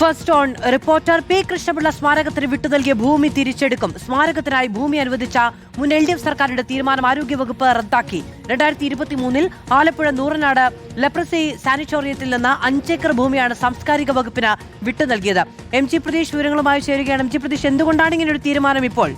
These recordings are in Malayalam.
First on reporter P Krishnapillai സ്മാരകത്തിന് വിട്ടു നൽകിയ ഭൂമി തിരിച്ചെടുക്കും. സ്മാരകത്തിനായി ഭൂമി അനുവദിച്ച മുൻ LDF സർക്കാരിന്റെ തീരുമാനം ആരോഗ്യവകുപ്പ് റദ്ദാക്കി. 2023 ആലപ്പുഴ നൂറനാട് ലെപ്രസി സാനിറ്റോറിയത്തിൽ നിന്ന് 5 ഏക്കർ ഭൂമിയാണ് സാംസ്കാരിക വകുപ്പിന് വിട്ടു നൽകിയത്. MG പ്രതീഷ് വിവരങ്ങളുമായി ചേരുകയാണ്. MG പ്രതീഷ്, എന്തുകൊണ്ടാണ് ഇങ്ങനൊരു തീരുമാനം ഇപ്പോൾ?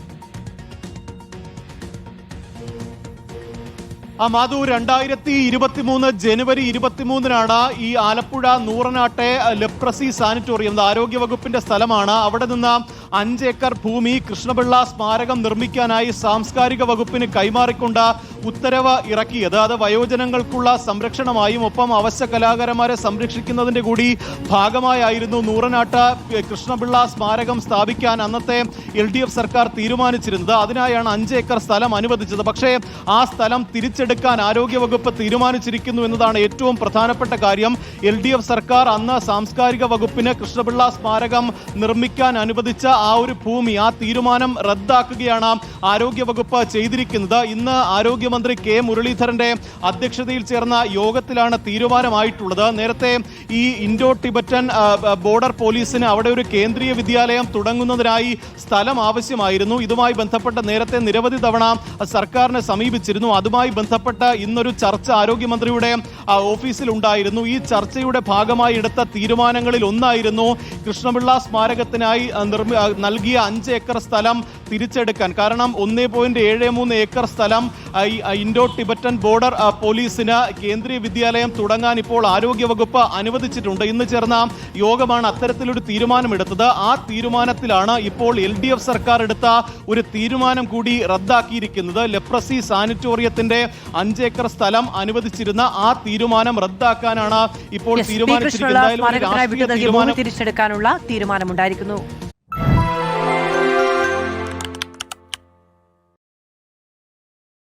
മാധു, 2023 ജനുവരി 23 ഈ ആലപ്പുഴ നൂറനാട്ടെ ലെപ്രസി സാനിറ്റോറിയം ആരോഗ്യവകുപ്പിന്റെ സ്ഥലമാണ്. അവിടെ നിന്ന് 5 ഏക്കർ ഭൂമി കൃഷ്ണപിള്ള സ്മാരകം നിർമ്മിക്കാനായി സാംസ്കാരിക വകുപ്പിന് കൈമാറിക്കൊണ്ട് ഉത്തരവ് ഇറക്കിയത്. അത് വയോജനങ്ങൾക്കുള്ള സംരക്ഷണമായും ഒപ്പം അവശ്യ കലാകാരന്മാരെ സംരക്ഷിക്കുന്നതിന്റെ കൂടി ഭാഗമായിരുന്നു നൂറനാട്ട് കൃഷ്ണപിള്ള സ്മാരകം സ്ഥാപിക്കാൻ അന്നത്തെ LDF സർക്കാർ തീരുമാനിച്ചിരുന്നത്. അതിനായാണ് 5 ഏക്കർ സ്ഥലം അനുവദിച്ചത്. പക്ഷേ ആ സ്ഥലം തിരിച്ചെടുക്കാൻ ആരോഗ്യവകുപ്പ് തീരുമാനിച്ചിരിക്കുന്നു എന്നതാണ് ഏറ്റവും പ്രധാനപ്പെട്ട കാര്യം. LDF സർക്കാർ അന്ന് സാംസ്കാരിക വകുപ്പിന് കൃഷ്ണപിള്ള സ്മാരകം നിർമ്മിക്കാൻ അനുവദിച്ച ആ ഒരു ഭൂമി, ആ തീരുമാനം റദ്ദാക്കുകയാണ് ആരോഗ്യവകുപ്പ് ചെയ്തിരിക്കുന്നത്. ഇന്ന് ആരോഗ്യമന്ത്രി K മുരളീധരന്റെ അധ്യക്ഷതയിൽ ചേർന്ന യോഗത്തിലാണ് തീരുമാനമായിട്ടുള്ളത്. നേരത്തെ ഈ ഇൻഡോ ടിബറ്റൻ ബോർഡർ പോലീസിന് അവിടെ ഒരു കേന്ദ്രീയ വിദ്യാലയം തുടങ്ങുന്നതിനായി സ്ഥലം ആവശ്യമായിരുന്നു. ഇതുമായി ബന്ധപ്പെട്ട് നേരത്തെ നിരവധി തവണ സർക്കാരിനെ സമീപിച്ചിരുന്നു. അതുമായി ബന്ധപ്പെട്ട് ഇന്നൊരു ചർച്ച ആരോഗ്യമന്ത്രിയുടെ ഓഫീസിൽ ഉണ്ടായിരുന്നു. ഈ ചർച്ചയുടെ ഭാഗമായി എടുത്ത തീരുമാനങ്ങളിൽ ഒന്നായിരുന്നു കൃഷ്ണപിള്ള സ്മാരകത്തിനായി നൽകിയ 5 ഏക്കർ സ്ഥലം തിരിച്ചെടുക്കാൻ. കാരണം 1.73 ഏക്കർ സ്ഥലം ഇൻഡോ ടിബറ്റൻ ബോർഡർ പോലീസിന് കേന്ദ്രീയ വിദ്യാലയം തുടങ്ങാൻ ഇപ്പോൾ ആരോഗ്യവകുപ്പ് അനുവദിച്ചിട്ടുണ്ട്. ഇന്ന് ചേർന്ന യോഗമാണ് അത്തരത്തിലൊരു തീരുമാനമെടുത്തത്. ആ തീരുമാനത്തിലാണ് ഇപ്പോൾ LDF സർക്കാർ എടുത്ത ഒരു തീരുമാനം കൂടി റദ്ദാക്കിയിരിക്കുന്നത്. ലെപ്രസി സാനിറ്റോറിയത്തിന്റെ 5 ഏക്കർ സ്ഥലം അനുവദിച്ചിരുന്ന ആ തീരുമാനം റദ്ദാക്കാനാണ് ഇപ്പോൾ തീരുമാനിച്ചിരിക്കുന്നത്. തിരിച്ചെടുക്കാനുള്ള തീരുമാനമുണ്ടായിരിക്കുന്നു.